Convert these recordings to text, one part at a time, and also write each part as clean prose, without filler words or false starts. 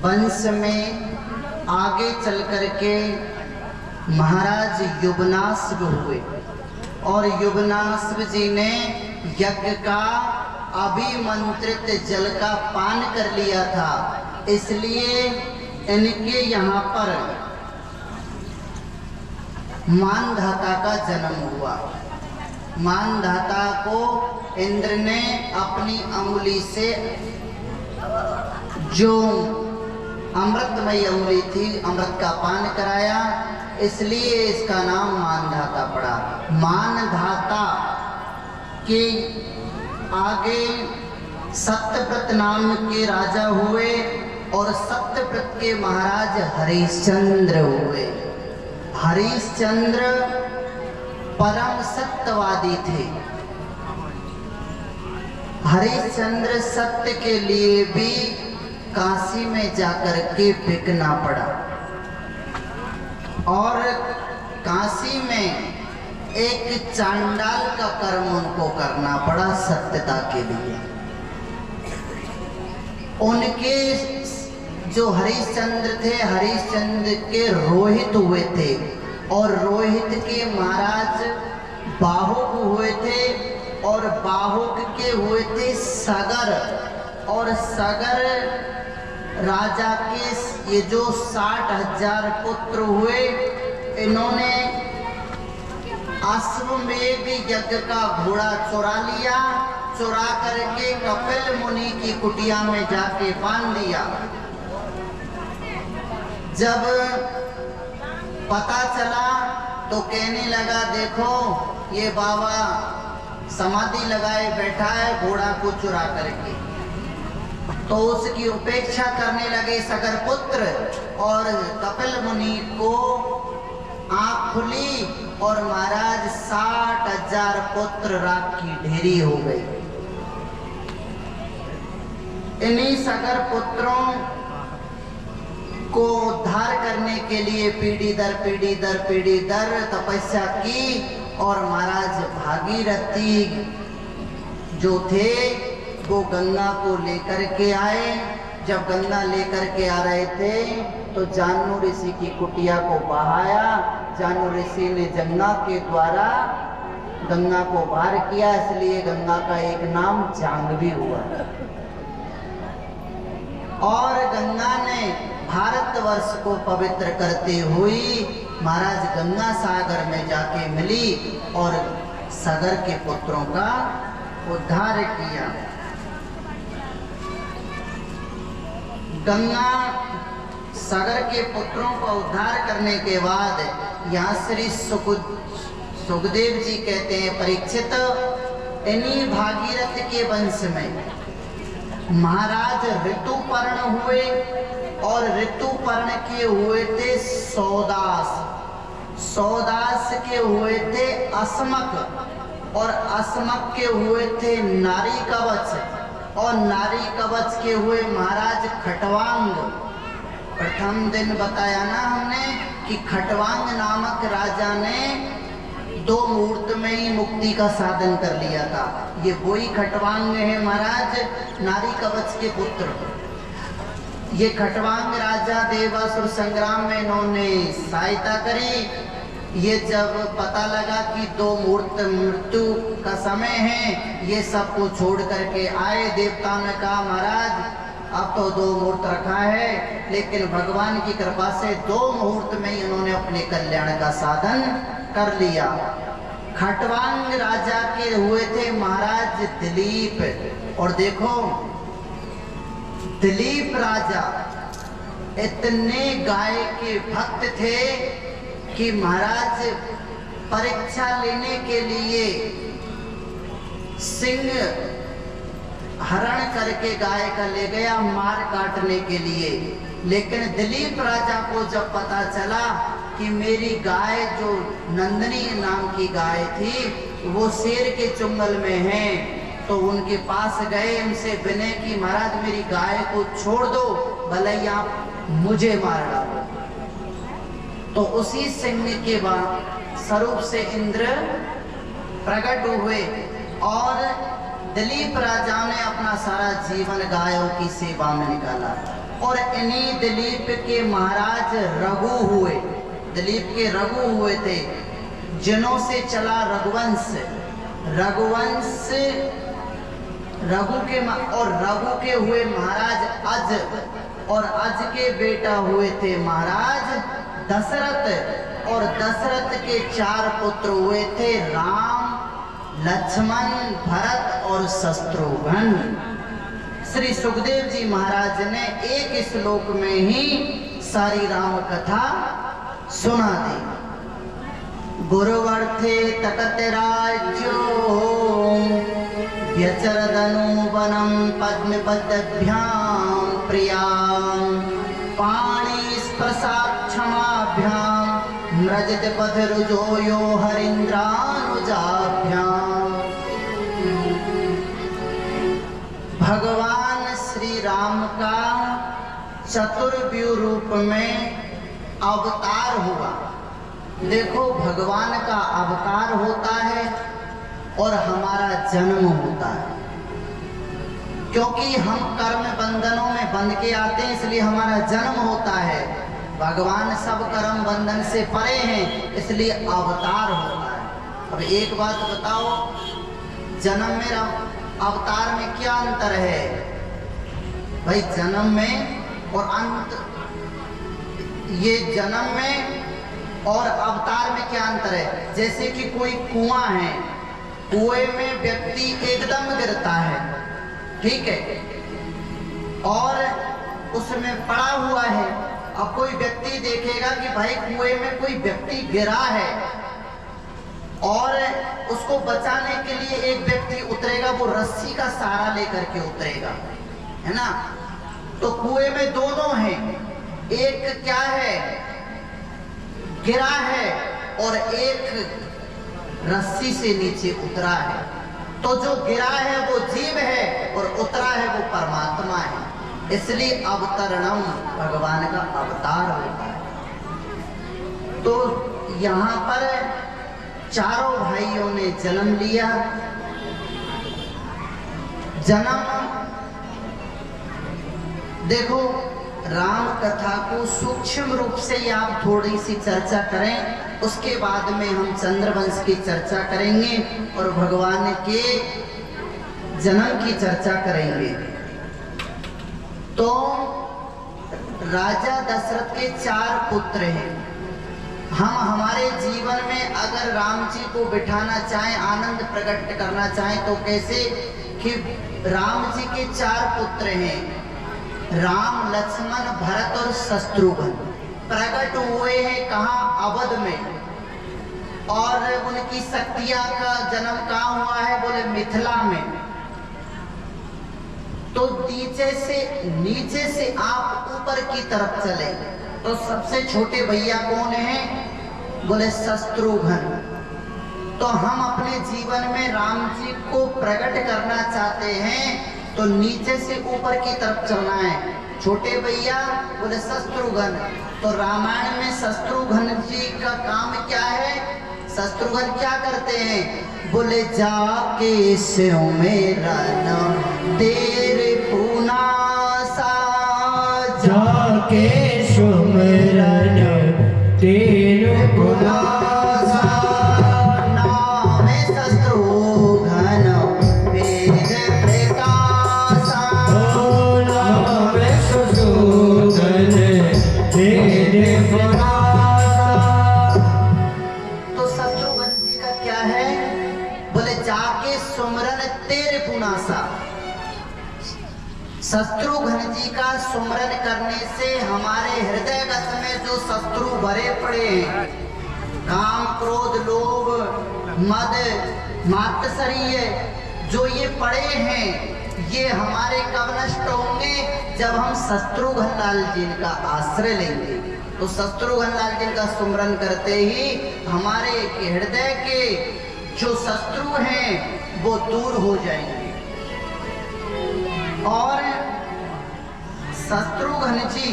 वंश में आगे चल करके महाराज युवनाश्व हुए और युवनाश्व जी ने यज्ञ का अभिमंत्रित जल का पान कर लिया था, इसलिए इनके यहाँ पर मानधाता का जन्म हुआ। मानधाता को इंद्र ने अपनी अंगुली से, जो अमृतमयी अंगुली थी, अमृत का पान कराया, इसलिए इसका नाम मानधाता पड़ा। मानधाता के आगे सत्यव्रत नाम के राजा हुए और सत्यव्रत के महाराज हरिश्चंद्र हुए। हरिश्चंद्र परम सत्यवादी थे। हरिश्चंद्र सत्य के लिए भी काशी में जाकर के बिकना पड़ा और काशी में एक चांडाल का कर्म उनको करना पड़ा सत्यता के लिए। उनके जो हरिश्चंद्र थे, हरिश्चंद्र के रोहित हुए थे और रोहित के महाराज बाहुक हुए थे और बाहुक के हुए थे सगर, और सगर राजा के ये जो 60,000 पुत्र हुए, इन्होंने अश्वमेध यज्ञ का घोड़ा चुरा लिया, चुरा करके कपिल मुनि की कुटिया में जाके बांध दिया। जब पता चला तो कहने लगा, देखो ये बाबा समाधि लगाए बैठा है घोड़ा को चुरा करके। तो उसकी उपेक्षा करने लगे सगर पुत्र, और कपिल मुनि को आँख खुली और महाराज 60,000 पुत्र राख की ढेरी हो गई। इन्हीं सगर पुत्रों को उद्धार करने के लिए पीढ़ी दर तपस्या की और महाराज भागीरथी जो थे वो गंगा को लेकर के आए। जब गंगा लेकर के आ रहे थे तो जान्नू ऋषि की कुटिया को बहाया। जान्नू ऋषि ने गंगा के द्वारा गंगा को पार किया, इसलिए गंगा का एक नाम जाह्नवी हुआ। और गंगा ने भारतवर्ष को पवित्र करते हुए महाराज गंगा सागर में जाके मिली और सागर के पुत्रों का उद्धार किया। गंगा सागर के पुत्रों का उद्धार करने के बाद यहाँ श्री सुखदेव जी कहते हैं, परीक्षित, इन्हीं भागीरथ के वंश में महाराज ऋतुपर्ण हुए और ऋतुपर्ण के हुए थे सौदास, सौदास के हुए थे असमक और असमक के हुए थे नारी कवच और नारी कवच के हुए महाराज खटवांग। प्रथम दिन बताया ना हमने कि खटवांग नामक राजा ने 2 मुहूर्त में ही मुक्ति का साधन कर लिया था। ये वही खटवांग है महाराज नारी कवच के पुत्र। ये खटवांग राजा देवासुर संग्राम में इन्होंने सहायता करी। ये जब पता लगा कि 2 मुहूर्त मृत्यु का समय है, ये सबको छोड़ करके आए। देवता ने कहा महाराज अब तो 2 मुहूर्त रखा है, लेकिन भगवान की कृपा से 2 मुहूर्त में ही इन्होंने अपने कल्याण का साधन कर लिया। खटवांग राजा के हुए थे महाराज दिलीप। और देखो दिलीप राजा इतने गाय के भक्त थे कि महाराज परीक्षा लेने के लिए सिंह हरण करके गाय का ले गया मार काटने के लिए। लेकिन दिलीप राजा को जब पता चला कि मेरी गाय जो नंदनी नाम की गाय थी वो शेर के चुंगल में है, तो उनके पास गए, उनसे विनय की महाराज मेरी गाय को छोड़ दो, भले ही आप मुझे मार डालो। तो उसी सिंह के बाद स्वरूप से इंद्र प्रकट हुए और दिलीप राजा ने अपना सारा जीवन गायों की सेवा में निकाला और इन्हीं दिलीप के महाराज रघु हुए, दिलीप के रघु हुए थे, जिनों से चला रघुवंश। रघुवंश रघु के और रघु के हुए महाराज अज, और अज के बेटा हुए थे महाराज दशरथ, और दशरथ के 4 पुत्र हुए थे राम, लक्ष्मण, भरत और शत्रुघ्न। श्री सुखदेव जी महाराज ने एक श्लोक में ही सारी राम कथा सुना दी। गुरुवर्थे तकत राज्यो व्यचरदनु वनम पद्मपद्भ्याम प्रियां पाणि स्पर्शात् क्षमाभ्यां मृजत पथरुजो यो हरीन्द्रानुजाभ्यां। भगवान श्री राम का चतुर्व्यूह रूप में अवतार हुआ। देखो, भगवान का अवतार होता है और हमारा जन्म होता है, क्योंकि हम कर्म बंधनों में बंध के आते हैं, इसलिए हमारा जन्म होता है। भगवान सब कर्म बंधन से परे हैं, इसलिए अवतार होता है। अब एक बात बताओ, जन्म में अवतार में क्या अंतर है भाई? जन्म में और अंत, ये जन्म में और अवतार में क्या अंतर है? जैसे कि कोई कुआं है, कुएं में व्यक्ति एकदम गिरता है, ठीक है, और उसमें पड़ा हुआ है। अब कोई व्यक्ति देखेगा कि भाई कुएं में कोई व्यक्ति गिरा है और उसको बचाने के लिए एक व्यक्ति उतरेगा, वो रस्सी का सहारा लेकर के उतरेगा, है ना। तो कुएं में दोनों हैं, एक क्या है, गिरा है, और एक रस्सी से नीचे उतरा है। तो जो गिरा है वो जीव है और उतरा है वो परमात्मा है, इसलिए अवतरणम भगवान का अवतार होता है। तो यहाँ पर चारों भाइयों ने जन्म लिया। जन्म देखो, राम कथा को सूक्ष्म रूप से आप थोड़ी सी चर्चा करें, उसके बाद में हम चंद्रवंश की चर्चा करेंगे और भगवान के जन्म की चर्चा करेंगे। तो राजा दशरथ के 4 पुत्र हैं। हम हमारे जीवन में अगर राम जी को बिठाना चाहें, आनंद प्रकट करना चाहें, तो कैसे कि राम जी के 4 पुत्र हैं, राम, लक्ष्मण, भरत और शत्रुघ्न। प्रकट हुए हैं कहाँ? अवध में। और उनकी शक्तियां का जन्म कहाँ हुआ है? बोले मिथिला में। तो नीचे से आप ऊपर की तरफ चले तो सबसे छोटे भैया कौन हैं? बोले शत्रुघ्न। तो हम अपने जीवन में राम जी को प्रकट करना चाहते हैं तो नीचे से ऊपर की तरफ चलना है। छोटे भैया बोले शत्रुघ्न। तो रामायण में शत्रुघ्न जी का काम क्या है? शत्रुघ्न क्या करते हैं? बोले जाके सुमेरन तेरे पुनासा, जाके सुमेरन तेरे पुनासा, नाम शत्रुघ्न वेद प्रकाशा, नाम शत्रुघ्न तेरे पुनासा। तो शत्रुघ्न जी का क्या है? बोले जाके सुमरन तेरे पुनासा। शत्रुघ्न जी का सुमरन करने से हमारे हृदयगत में जो शत्रु भरे पड़े हैं, काम, क्रोध, लोभ, मद, मात्सर्य, जो ये पड़े हैं, ये हमारे कब नष्ट होंगे? जब हम शत्रुघ्न लाल जी का आश्रय लेंगे। तो शत्रुघ्न लाल जी का सुमरन करते ही हमारे हृदय के जो शत्रु हैं वो दूर हो जाएंगे। और शत्रुघ्न जी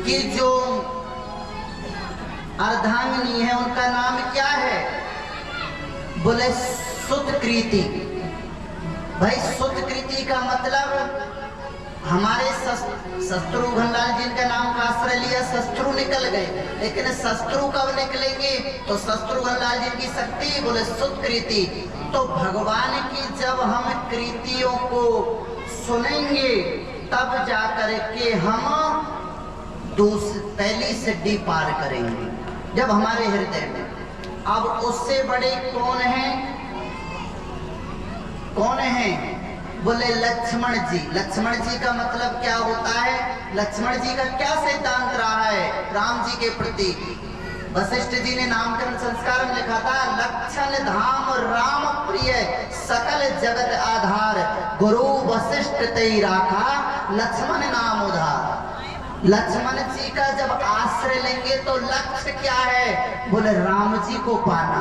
की जो अर्धांगिनी है उनका नाम क्या है? बोले सुतकृति। भाई सुतकृति का मतलब हमारे शत्रुघ्न लाल जिनका नाम का आश्रय लिया, शत्रु निकल गए, लेकिन शत्रु कब निकलेंगे? तो शत्रुघ्न लाल जी की शक्ति, बोले सुतकृति। तो भगवान की जब हम कृतियों को सुनेंगे तब जाकर के हम पहली सिद्धि पार करेंगे, जब हमारे हृदय में। अब उससे बड़े कौन हैं? कौन हैं? बोले लक्ष्मण जी। लक्ष्मण जी का मतलब क्या होता है? लक्ष्मण जी का क्या सिद्धांत रहा है राम जी के प्रति? वशिष्ठ जी ने नामकरण संस्कार में लिखा था, लक्षण धाम राम प्रिय सकल जगत आधार, गुरु वशिष्ठ तई राखा लक्ष्मण नाम उधार। लक्ष्मण जी का जब आश्रय लेंगे तो लक्ष्य क्या है? बोले राम जी को पाना।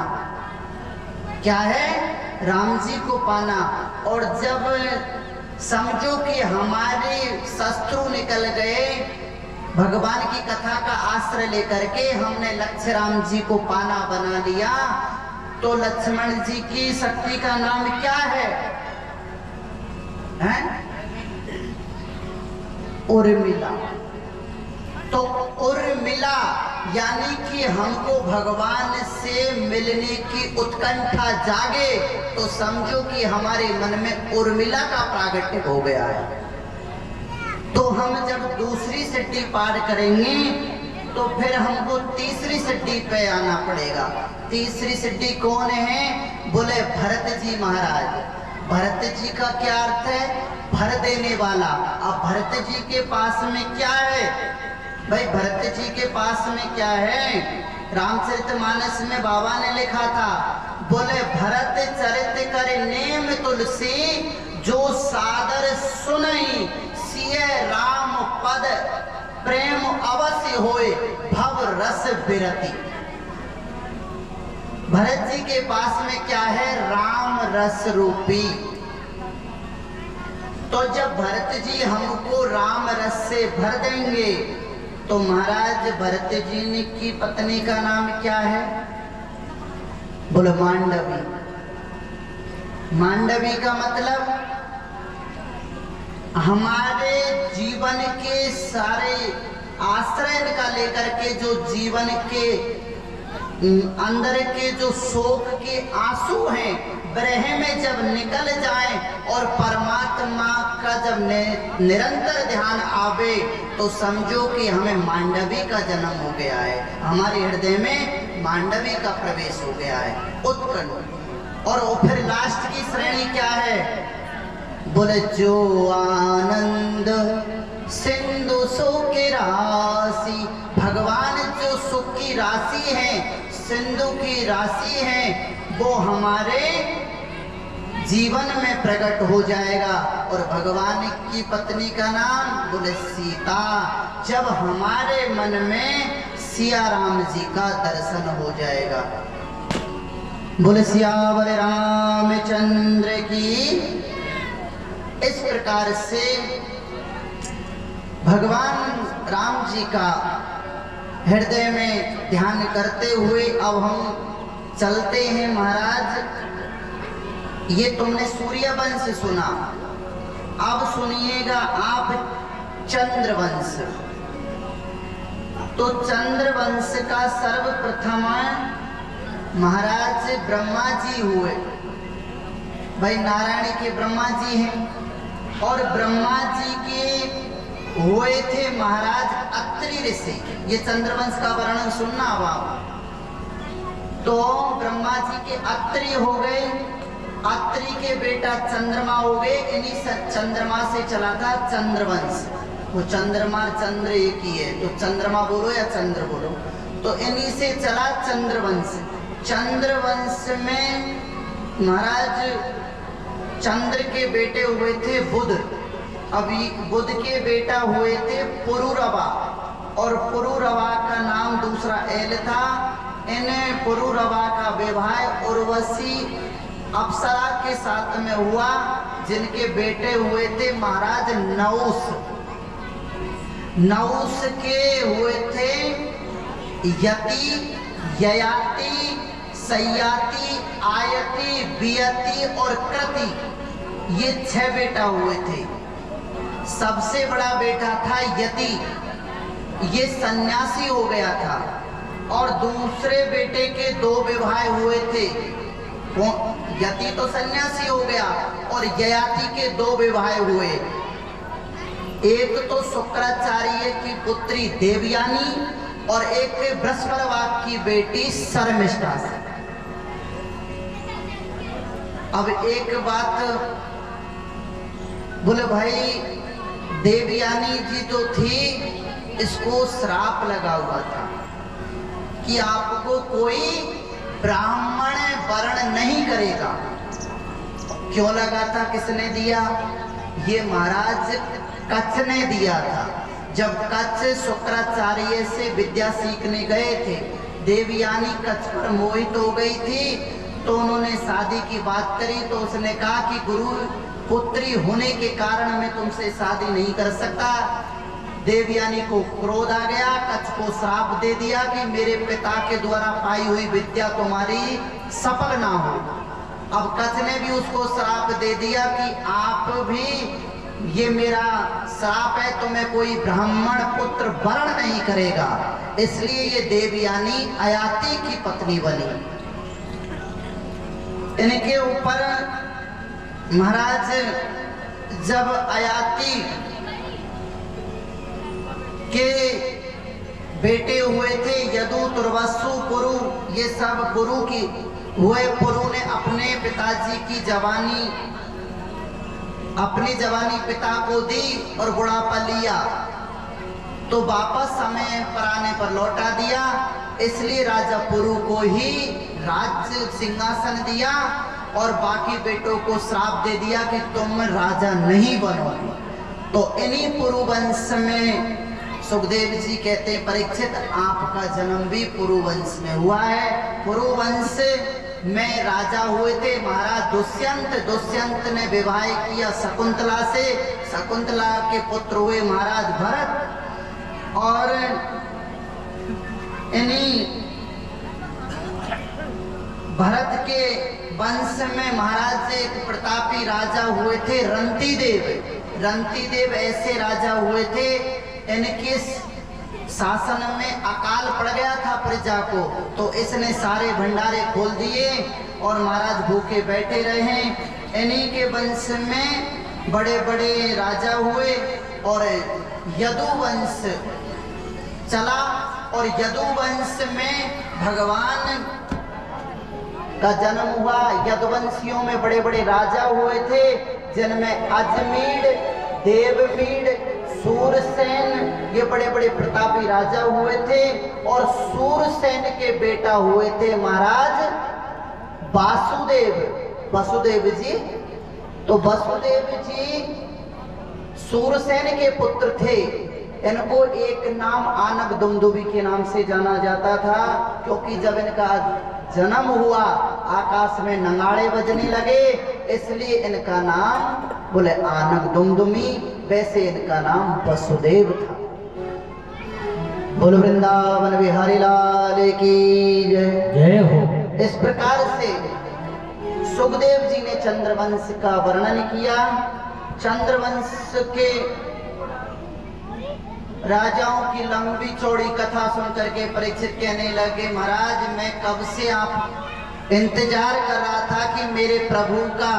क्या है? राम जी को पाना। और जब समझो कि हमारे शत्रु निकल गए, भगवान की कथा का आश्रय लेकर के हमने लक्ष्य राम जी को पाना बना लिया, तो लक्ष्मण जी की शक्ति का नाम क्या है? उर्मिला। तो उर्मिला यानी कि हमको भगवान से मिलने की उत्कंठा जागे, तो समझो कि हमारे मन में उर्मिला का प्रागट्य हो गया है। तो हम जब दूसरी सिद्धि पार करेंगे तो फिर हमको तीसरी सिद्धि पे आना पड़ेगा। तीसरी सिद्धि कौन है? बोले भरत जी महाराज। भरत जी का क्या अर्थ है? भर देने वाला। अब भरत जी के पास में क्या है? भाई भरत जी के पास में क्या है? रामचरितमानस में बाबा ने लिखा था, बोले भरत चरित कर नेम तुलसी, जो सादर सुनई सिय राम पद, प्रेम अवश्य होए भव रस बिरति। भरत जी के पास में क्या है? राम रस रूपी। तो जब भरत जी हमको राम रस से भर देंगे, तो महाराज भरत जी ने की पत्नी का नाम क्या है? बोले मांडवी। मांडवी का मतलब हमारे जीवन के सारे आश्रय का लेकर के जो जीवन के अंदर के जो शोक के आंसू हैं, ब्रह में जब निकल जाएं और परमात्मा का जब निरंतर ध्यान आवे, तो समझो कि हमें मांडवी का जन्म हो गया है, हमारे हृदय में मांडवी का प्रवेश हो गया है, उत्कंठ। और फिर लास्ट की श्रेणी क्या है? बोले जो आनंद सिंधु सुख की राशि। भगवान जो सुख की राशि है, सिंधु की राशि है, वो हमारे जीवन में प्रकट हो जाएगा। और भगवान की पत्नी का नाम बोले सीता। जब हमारे मन में सिया राम जी का दर्शन हो जाएगा। बोले सियावर रामचंद्र की। इस प्रकार से भगवान राम जी का हृदय में ध्यान करते हुए अब हम चलते हैं। महाराज ये तुमने सूर्यवंश सुना, अब सुनिएगा आप चंद्रवंश। तो चंद्रवंश का सर्वप्रथम महाराज ब्रह्मा जी हुए। भाई नारायण के ब्रह्मा जी हैं, और ब्रह्मा जी के हुए थे महाराज अत्रि ऋषि। ये चंद्रवंश का वर्णन सुनना अब आप। तो ब्रह्मा जी के अत्रि हो गए, अत्रि के बेटा चंद्रमा हो गए। इन्हीं चंद्रमा से चला था चंद्रवंश। वो चंद्रमा चंद्र एक ही है, तो चंद्रमा बोलो या चंद्र बोलो। तो इन्हीं से चला चंद्रवंश। चंद्रवंश में महाराज चंद्र के बेटे हुए थे बुध। अभी बुध के बेटा हुए थे पुरुरवा, और पुरुरवा का नाम दूसरा एल था। इन पुरुरवा का विवाह उर्वशी अप्सरा के साथ में हुआ, जिनके बेटे हुए थे महाराज नौस। नौस के हुए थे यति, ययाति, सयाति, आयति, बियति और कृति, ये 6 बेटा हुए थे। सबसे बड़ा बेटा था यति, ये सन्यासी हो गया था। और दूसरे बेटे के 2 विवाह हुए थे। यति तो सन्यासी हो गया और ययाति के 2 विवाह हुए। एक तो शुक्राचार्य की पुत्री देवयानी और एक बृहस्पतिवाद की बेटी शर्मिष्ठा से। अब एक बात बोले भाई, देवयानी जी जो थी इसको श्राप लगा हुआ था कि आपको कोई ब्राह्मण वर्ण नहीं करेगा। क्यों लगा था, किसने दिया? ये महाराज कच्छ ने दिया था। जब कच्छ शुक्राचार्य से विद्या सीखने गए थे, देवयानी कच्छ पर मोहित हो गई थी, तो उन्होंने शादी की बात करी। तो उसने कहा कि गुरु पुत्री होने के कारण मैं तुमसे शादी नहीं कर सकता। देवयानी को क्रोध आ गया, कच्छ को श्राप दे दिया कि मेरे पिता के द्वारा पाई हुई विद्या तुम्हारी सफल ना हो। अब कच्छ ने भी उसको श्राप दे दिया कि आप भी, ये मेरा श्राप है, तुम्हें कोई ब्राह्मण पुत्र वर्ण नहीं करेगा। इसलिए ये देवयानी अयाति की पत्नी बनी। इनके ऊपर महाराज जब अयाति के बेटे हुए थे, यदु, तुर्वसु, पुरु, ये सब पुरु की हुए। पुरु ने अपने पिताजी की जवानी, अपनी जवानी पिता को दी और बुढ़ापा लिया, तो वापस समय पर आने पर लौटा दिया। इसलिए राजा पुरु को ही राज्य सिंहासन दिया और बाकी बेटों को श्राप दे दिया कि तुम राजा नहीं बनोगे। तो इन्हीं पुरु वंश में सुखदेव जी कहते हैं, परीक्षित आपका जन्म भी पुरु वंश में हुआ है। पुरु वंश में राजा हुए थे महाराज दुष्यंत। दुष्यंत ने विवाह किया शकुंतला से। शकुंतला के पुत्र हुए महाराज भरत। और इन्हीं भरत के वंश में महाराज एक प्रतापी राजा हुए थे रंतिदेव। रंतिदेव ऐसे राजा हुए थे, इनके शासन में अकाल पड़ गया था प्रजा को, तो इसने सारे भंडारे खोल दिए और महाराज भूखे बैठे रहे। इन्हीं के वंश में बड़े बड़े राजा हुए और यदु वंश चला। और यदु वंश में भगवान का जन्म हुआ। यदुवंशियों में बड़े बड़े राजा हुए थे, जिनमें अजमीड, देवमीड, सूरसेन, ये बड़े बड़े प्रतापी राजा हुए थे। और सूरसेन के बेटा हुए थे महाराज वासुदेव। वसुदेव जी, तो वसुदेव जी सूरसेन के पुत्र थे। इनको एक नाम आनक दुमदुबी के नाम से जाना जाता था, क्योंकि जब इनका जन्म हुआ आकाश में नगाड़े बजने लगे, इसलिए इनका नाम बोले आनक दुमदुमी। वैसे इनका नाम वसुदेव था। बोलो वृंदावन बिहारी लाल की जय। जय हो। इस प्रकार से सुखदेव जी ने चंद्रवंश का वर्णन किया। चंद्रवंश के राजाओं की लंबी चौड़ी कथा सुनकर के परीक्षित कहने लगे, महाराज मैं कब से आप इंतजार कर रहा था कि मेरे प्रभु का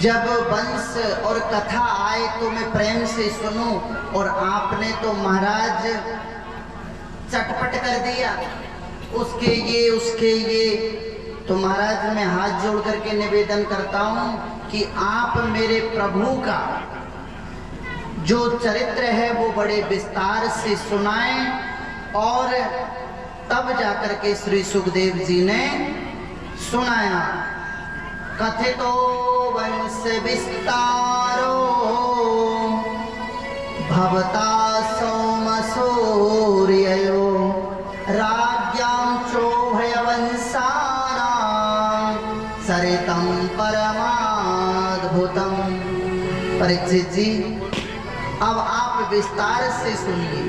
जब वंश और कथा आए तो मैं प्रेम से सुनूं, और आपने तो महाराज चटपट कर दिया, उसके ये उसके ये। तो महाराज मैं हाथ जोड़ करके निवेदन करता हूं कि आप मेरे प्रभु का जो चरित्र है वो बड़े विस्तार से सुनाएं। और तब जाकर के श्री सुखदेव जी ने सुनाया। कथितो वंश विस्तारो भवता सोम सूर्ययो राज्ञां चोभयवंशानां सरितं परमाद्भुतम्। परीक्षित जी, अब आप विस्तार से सुनिए।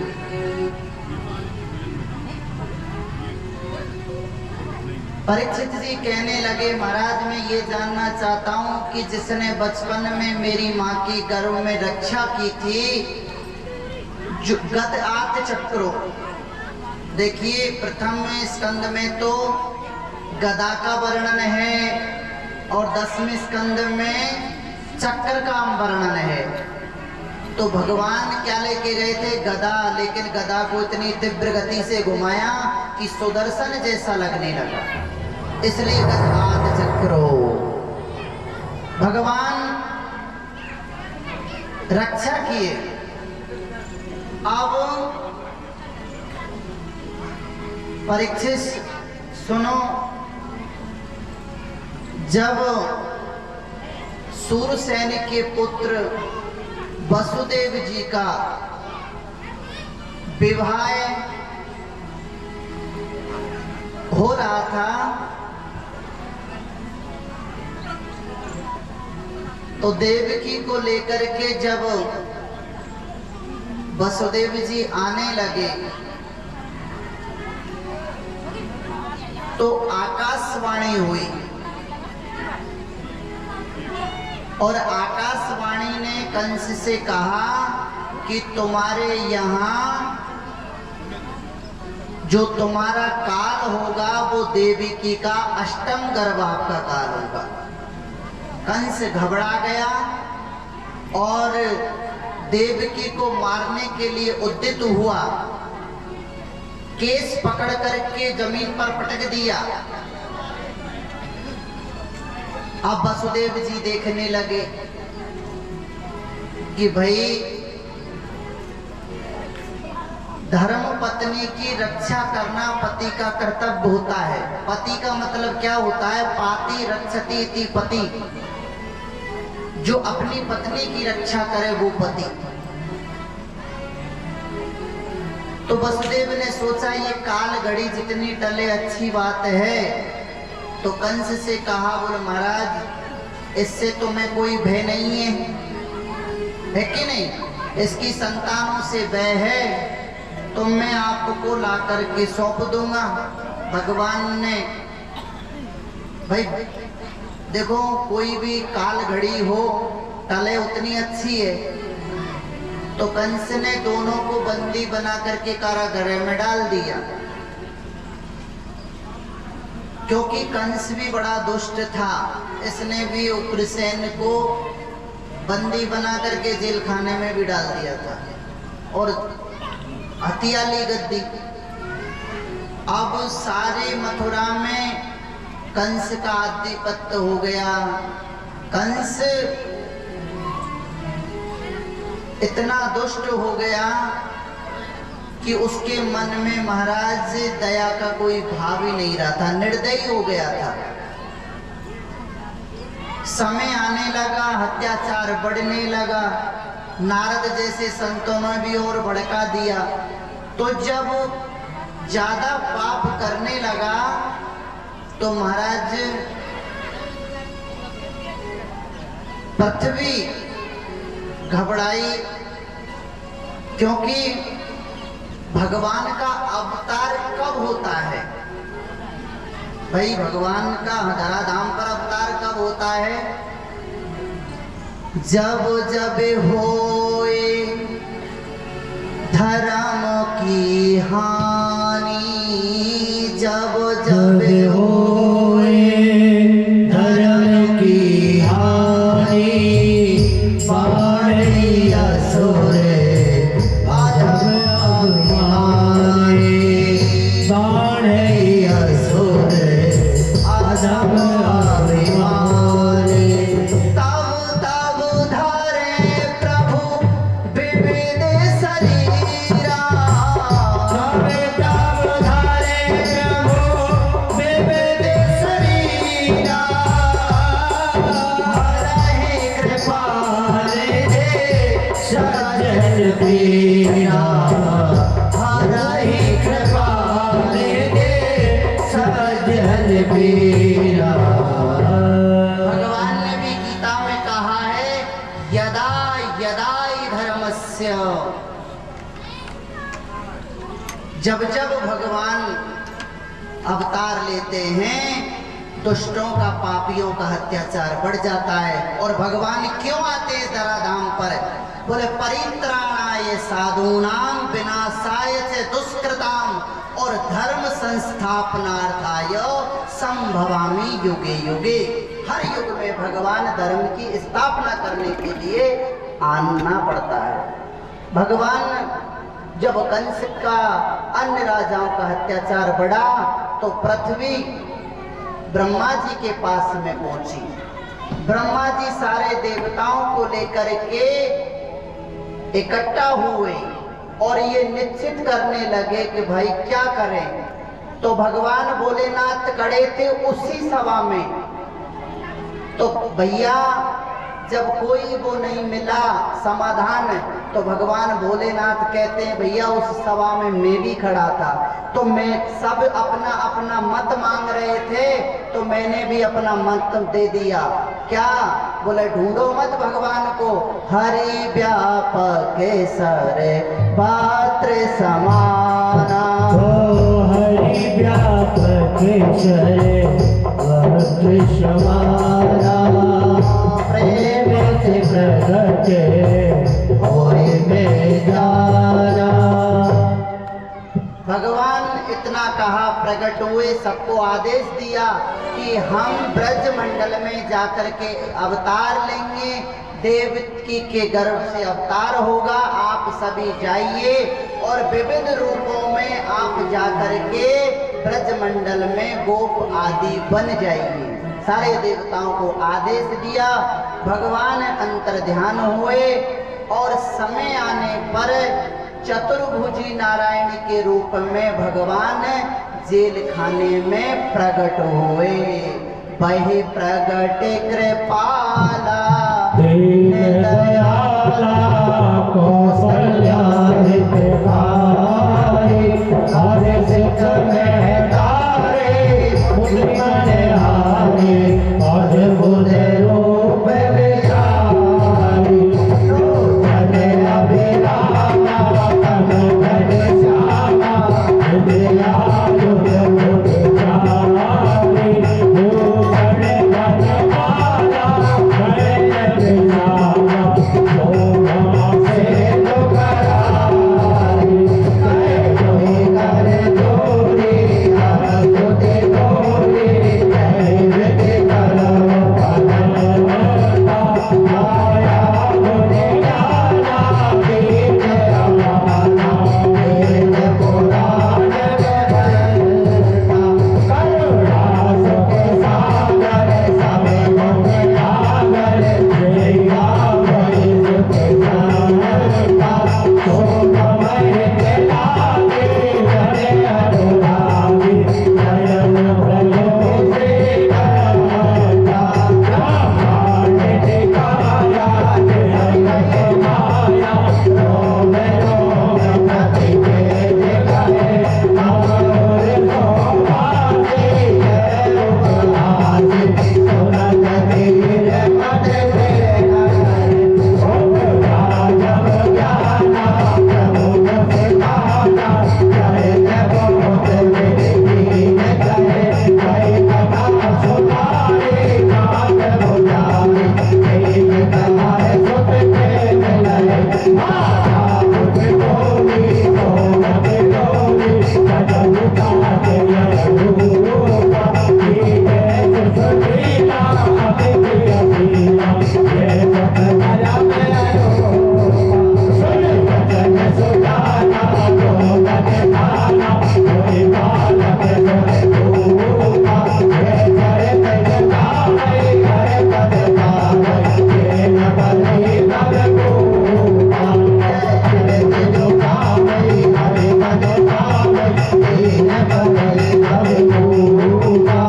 परीक्षित जी कहने लगे, महाराज मैं ये जानना चाहता हूँ कि जिसने बचपन में मेरी माँ की गर्भ में रक्षा की थी, जो गद आत चक्रो, देखिए प्रथम स्कंद में तो गदा का वर्णन है और 10वें स्कंद में चक्र का वर्णन है। तो भगवान क्या लेके गए थे? गदा, लेकिन गदा को इतनी तीव्र गति से घुमाया कि सुदर्शन जैसा लगने लगा, इसलिए गदात चक्रो। भगवान रक्षा किए। अब परीक्षित सुनो, जब सूरसेन के पुत्र वसुदेव जी का विवाह हो रहा था, तो देवकी को लेकर के जब वसुदेव जी आने लगे तो आकाशवाणी हुई और आकाशवाणी ने कंस से कहा कि तुम्हारे यहाँ जो तुम्हारा काल होगा वो देवकी का अष्टम गर्भ आपका काल होगा। कंस घबरा गया और देवकी को मारने के लिए उद्यत हुआ, केस पकड़ करके जमीन पर पटक दिया। अब वसुदेव जी देखने लगे कि भाई धर्म पत्नी की रक्षा करना पति का कर्तव्य होता है। पति का मतलब क्या होता है? पाति रक्षति इति पति, जो अपनी पत्नी की रक्षा करे वो पति। तो वसुदेव ने सोचा ये काल घड़ी जितनी टले अच्छी बात है, तो कंस से कहा, बोले महाराज इससे तुम्हें कोई भय नहीं है कि नहीं? इसकी संतानों से भय है तो मैं आपको ला करके सौंप दूंगा। भगवान ने, भाई देखो कोई भी काल घड़ी हो टले उतनी अच्छी है, तो कंस ने दोनों को बंदी बना करके कारागृह में डाल दिया, क्योंकि कंस भी बड़ा दुष्ट था। इसने भी उग्रसेन को बंदी बना करके जेल खाने में भी डाल दिया था और हत्या ली गद्दी। अब सारे मथुरा में कंस का आधिपत्य हो गया। कंस इतना दुष्ट हो गया कि उसके मन में महाराज दया का कोई भाव ही नहीं रहा था, निर्दयी हो गया था। समय आने लगा, अत्याचार बढ़ने लगा, नारद जैसे संतों ने भी और भड़का दिया। तो जब ज्यादा पाप करने लगा तो महाराज पृथ्वी घबराई, क्योंकि भगवान का अवतार कब होता है? भाई भगवान का धराधाम पर अवतार कब होता है? जब जब होए धर्म की हानि, जब जब होए धर्म की हानि, बाढ़ी असुर अधम अभिमानी, बाढ़ी असुर अधम अभिमानी। भगवान ने भी गीता में कहा है, यदा यदा धर्मस्य, जब जब भगवान अवतार लेते हैं, दुष्टों का, पापियों का अत्याचार बढ़ जाता है। और भगवान क्यों आते हैं धराधाम पर? बोले परित्राणाय साधूनां विनाशाय च दुष्कृताम और धर्म संस्थापनार्थाय संभवामि युगे युगे। हर युग में भगवान धर्म की स्थापना करने के लिए आना पड़ता है। भगवान जब कंस का, अन्य राजाओं का अत्याचार बढ़ा तो पृथ्वी ब्रह्मा जी के पास में पहुंची। ब्रह्मा जी सारे देवताओं को लेकर के इकट्ठा हुए और ये निश्चित करने लगे कि भाई क्या करें। तो भगवान भोलेनाथ खड़े थे उसी सभा में। तो भैया जब कोई वो नहीं मिला समाधान, तो भगवान भोलेनाथ कहते हैं भैया उस सभा में मैं भी खड़ा था, तो मैं सब अपना अपना मत मांग रहे थे, तो मैंने भी अपना मत दे दिया। क्या? बोले ढूंढो मत भगवान को, हरि व्यापक सारे पात्र समाना। हरि व्यापक सारे पात्र समाना। प्रेम से प्रकट होए में जाना। भगवान इतना कहा, प्रकट हुए, सबको आदेश दिया कि हम ब्रज मंडल में जाकर के अवतार लेंगे, देवकी के गर्भ से अवतार होगा, आप सभी जाइए और विविध रूपों में आप जाकर के ब्रज मंडल में गोप आदि बन जाइए। सारे देवताओं को आदेश दिया। भगवान अंतर ध्यान हुए और समय आने पर चतुर्भुजी नारायण के रूप में भगवान जेल खाने में प्रकट हुए। वही प्रगट कृपाला दीन दयाला कौशल्या हितकारी। हरे सिख में तारे मुझमन हारे। अद्भुत रूप विचारी। लोचन अभिरामा तन घन श्यामा। विद्या युग मुझ चारी। भूषण घन माला नयन विशाला। शोभा से दुखरारी। जय जोई कर जोरी हरसुति गोरी। जय विधि करम पदमता। माया गुण ज्ञाना पीठ अमाना। वेद पुराण व्यवस्था। करुणा सुख सागर सभे गुण सागर। जया भई सुख सारता। शोभमय लागे हरे अनुरागी। नयन भयो श्री करमता। ब्रह्मांड दिखाया जय माया। रोम रोम प्रति वेद कहे। अमर शोभासी जय उपहासी। सुनत धीर पद भेद। ओम राजम ज्ञाना प्रमुख सिधाना। जय बहुत विधि कहे। जय कथा सुनारी नाथ बुझारी। तेज कमाए सुत के मिलय। माता बुझ गोरी सोमत गोरी। जगन काज रूपा। कीजे सुशीला अति प्रियशीला। ये जग करम रूपा। सुन वचन सुजाना जोगन भाना। कोई बालक सोए रूपा। ये चरित जगावै हर पद पावै। ये न बलि नर रूपा। चरित जुगावै हर पद पावै। ये न बलि नर रूपा।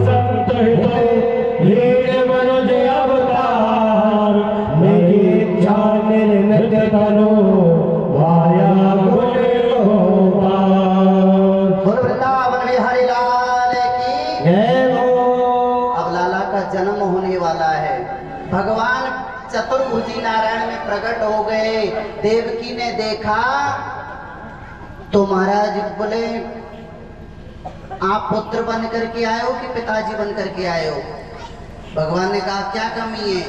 संत लीन मनुज अवतार। मेरी इच्छा निर्मित करो माया गुण गोपाल। बोल वृंदावन में हरि लाल की। जय हो। अब लाला का जन्म होने वाला है। भगवान चतुर्भुजी नारायण में प्रकट हो गए। देवकी ने देखा तो महाराज बोले आप पुत्र बन करके आए हो कि पिताजी बन करके आए हो? भगवान ने कहा क्या कमी है?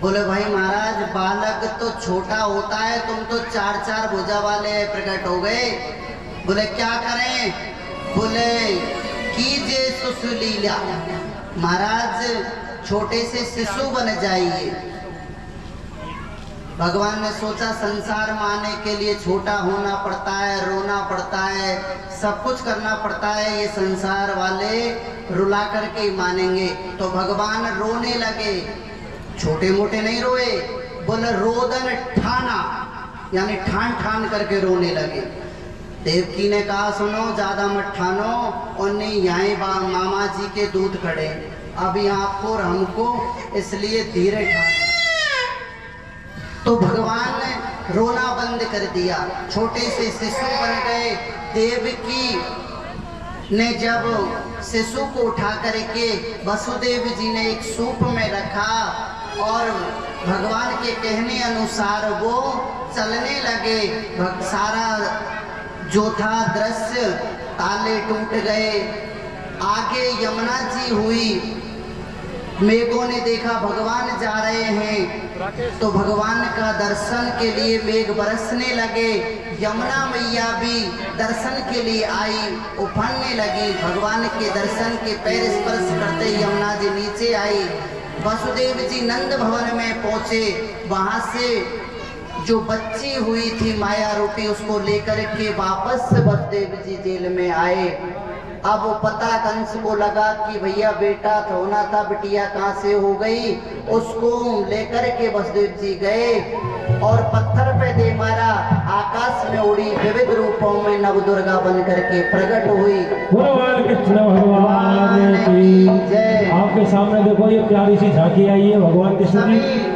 बोले भाई महाराज बालक तो छोटा होता है, तुम तो 4-4 भुजा वाले प्रकट हो गए। बोले क्या करें? बोले कीजिए सुसुलीला, महाराज छोटे से शिशु बन जाइए। भगवान ने सोचा संसार में आने के लिए छोटा होना पड़ता है, रोना पड़ता है, सब कुछ करना पड़ता है, ये संसार वाले रुला करके ही मानेंगे। तो भगवान रोने लगे, छोटे मोटे नहीं रोए, बोले रोदन ठाना, यानी ठान ठान करके रोने लगे। देवकी ने कहा सुनो ज्यादा मत ठानो, और नहीं यहाँ मामा जी के दूध खड़े अभी आपको और हमको, इसलिए धीरे ठानो। तो भगवान ने रोना बंद कर दिया, छोटे से शिशु बन गए। देवकी ने जब शिशु को उठा करके वसुदेव जी ने एक सूप में रखा और भगवान के कहने अनुसार वो चलने लगे। सारा जो था दृश्य ताले टूट गए। आगे यमुना जी हुई, मेघों ने देखा भगवान जा रहे हैं, तो भगवान का दर्शन के लिए मेघ बरसने लगे। यमुना मैया भी दर्शन के लिए आई, उफरने लगी। भगवान के दर्शन के पैर स्पर्श करते यमुना जी नीचे आई। वसुदेव जी नंद भवन में पहुंचे, वहां से जो बच्ची हुई थी माया रूपी उसको लेकर के वापस वसुदेव जी जेल में आए। अब वो पता कंस को लगा कि भैया बेटा तो होना था, बिटिया कहाँ से हो गई। उसको लेकर के वसुदेव जी गए और पत्थर पे दे मारा, आकाश में उड़ी, विविध रूपों में नवदुर्गा बन करके प्रकट हुई। कृष्ण भगवान की जय। आपके सामने देखो ये प्यारी सी झांकी आई है भगवान कृष्ण की।